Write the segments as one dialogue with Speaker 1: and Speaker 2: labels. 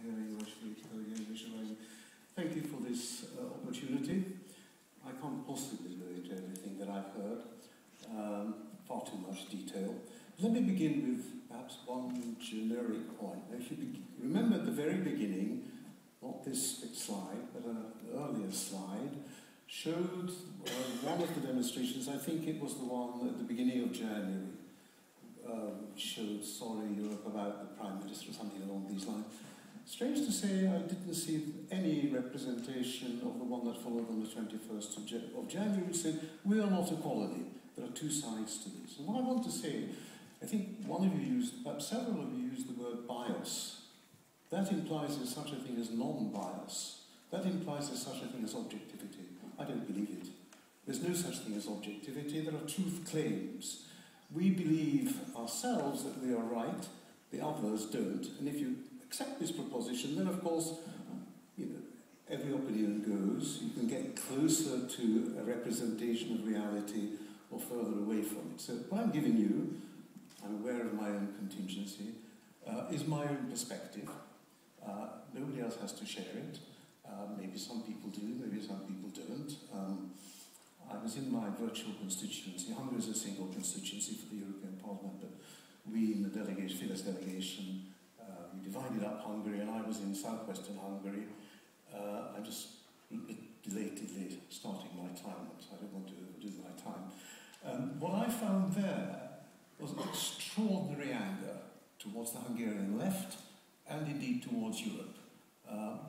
Speaker 1: hearing visualizing. Thank you for this opportunity. I can't possibly go into everything that I've heard, far too much detail. Let me begin with perhaps one generic point. If you remember at the very beginning, not this slide, but an earlier slide, showed one of the demonstrations, I think it was the one at the beginning of January, which showed Sorry Europe about the Prime Minister or something along these lines. Strange to say, I didn't see any representation of the one that followed on the 21st of January, which said, we are not a colony. There are two sides to this. And what I want to say, I think one of you used, perhaps several of you used the word bias. That implies there's such a thing as non-bias. That implies there's such a thing as objectivity. I don't believe it. There's no such thing as objectivity. There are truth claims. We believe ourselves that we are right, the others don't. And if you accept this proposition, then of course, you know, every opinion goes. You can get closer to a representation of reality or further away from it. So what I'm giving you, I'm aware of my own contingency, is my own perspective. Nobody else has to share it. Maybe some people do, maybe some people don't. I was in my virtual constituency. Hungary is a single constituency for the European Parliament, but we in the delegation, Fidesz delegation, we divided up Hungary, and I was in southwestern Hungary. I'm just a bit belatedly starting my time, so I don't want to overdo my time. What I found there was an extraordinary anger towards the Hungarian left, and indeed towards Europe.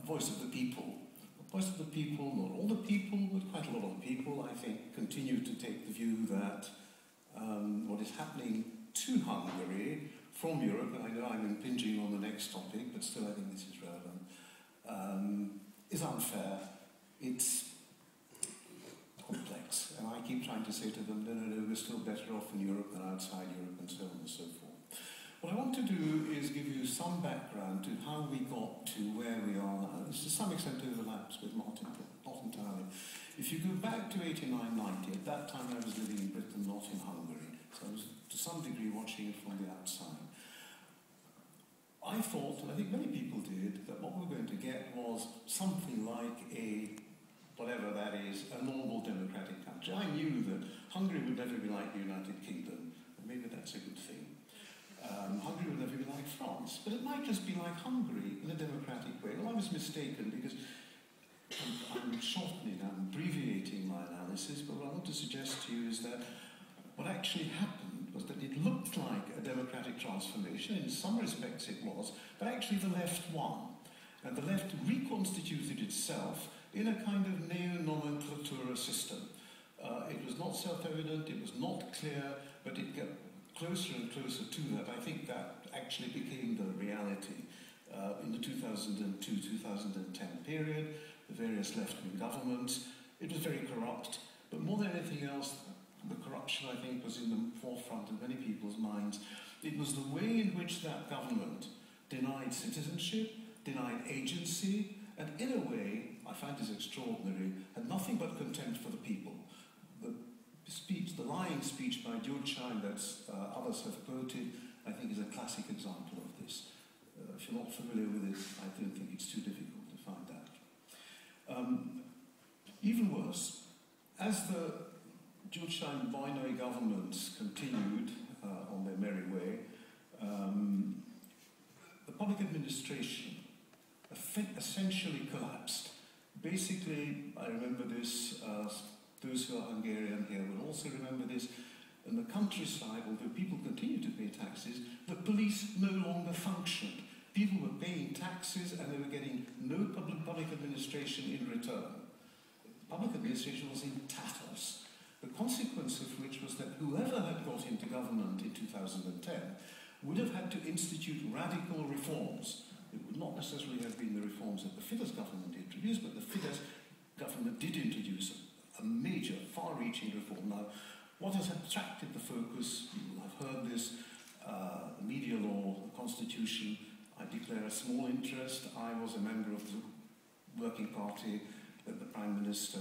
Speaker 1: Voice of the people. The voice of the people, not all the people, but quite a lot of the people, I think, continue to take the view that what is happening to Hungary from Europe, and I know I'm impinging on the next topic, but still I think this is relevant, is unfair. It's complex. And I keep trying to say to them, no, we're still better off in Europe than outside Europe, and so on and so forth. What I want to do is give you some background to how we got to where we are now. This to some extent overlaps with Martin, but not entirely. If you go back to 89-90, at that time I was living in Britain, not in Hungary. So I was to some degree watching it from the outside. I thought, and I think many people did, that what we were going to get was something like a, whatever that is, a normal democratic country. I knew that Hungary would never be like the United Kingdom, and maybe that's a good thing. Hungary would never be like France, but it might just be like Hungary in a democratic way. Well, I was mistaken because I'm shortening, I'm abbreviating my analysis, but what I want to suggest to you is that what actually happened was that it looked like a democratic transformation. In some respects it was, but actually the left won. And the left reconstituted itself in a kind of neo-nomenclatura system. It was not self-evident, it was not clear, but it got closer and closer to that. I think that actually became the reality in the 2002-2010 period, the various left-wing governments. It was very corrupt, but more than anything else, the corruption, I think, was in the forefront of many people's minds. It was the way in which that government denied citizenship, denied agency, and in a way, I find this extraordinary, had nothing but contempt for the people. The speech, the lying speech by György Schöpflin that others have quoted, I think is a classic example of this. If you're not familiar with it, I don't think it's too difficult to find that. Even worse, as the György Schöpflin binary governments continued on their merry way, the public administration essentially collapsed. Basically, I remember this, those who are Hungarian here will also remember this. In the countryside, although people continued to pay taxes, the police no longer functioned. People were paying taxes and they were getting no public administration in return. Public administration was in tatters. The consequence of which was that whoever had got into government in 2010 would have had to institute radical reforms. It would not necessarily have been the reforms that the Fidesz government introduced, but the Fidesz government did introduce a major, far-reaching reform. Now, what has attracted the focus, you will have heard this, the media law, the constitution. I declare a small interest. I was a member of the working party that the Prime Minister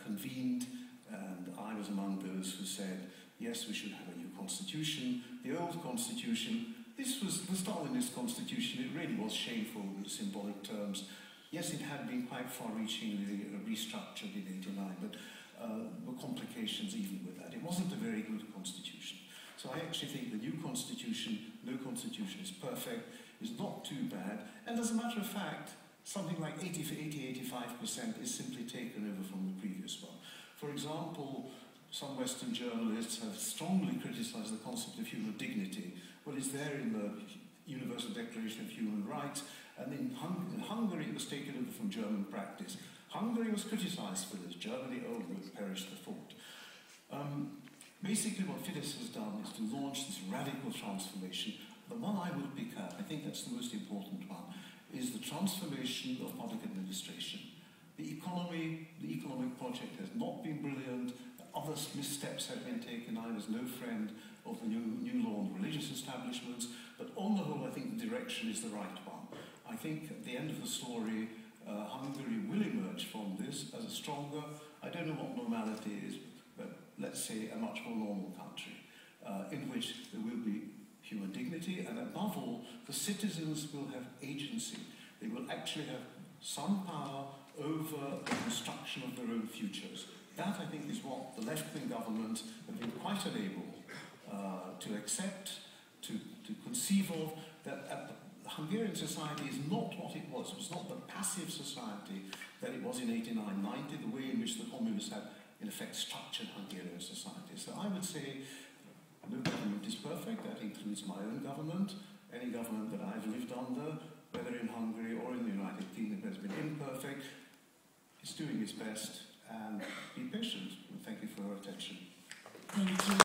Speaker 1: convened, and I was among those who said, yes, we should have a new constitution. The old constitution this was the Stalinist constitution. It really was shameful in symbolic terms. Yes, it had been quite far-reachingly restructured in '89, but there were complications even with that. It wasn't a very good constitution. So I actually think the new constitution, no constitution is perfect, is not too bad, and as a matter of fact, something like 80–85% is simply taken over from the previous one. For example, some Western journalists have strongly criticized the concept of human dignity. Well, it's there in the Universal Declaration of Human Rights, and in Hungary it was taken over from German practice. Hungary was criticized for this. Germany, oh, would perish the thought. Basically what Fidesz has done is to launch this radical transformation. The one I will pick up, I think that's the most important one, is the transformation of public administration. The economic project has not been brilliant. Other missteps have been taken. I was no friend of the new law on religious establishments, but on the whole I think the direction is the right one. I think at the end of the story, Hungary will emerge from this as a stronger, I don't know what normality is, but let's say a much more normal country, in which there will be human dignity, and above all, the citizens will have agency. They will actually have some power over the construction of their own futures. That, I think, is what the left-wing governments have been quite unable to accept, to conceive of, that Hungarian society is not what it was. It was not the passive society that it was in '89–90, the way in which the communists had, in effect, structured Hungarian society. So I would say no government is perfect. That includes my own government. Any government that I've lived under, whether in Hungary or in the United Kingdom, has been imperfect. It's doing its best, and be patient. Thank you for your attention.
Speaker 2: Thank you.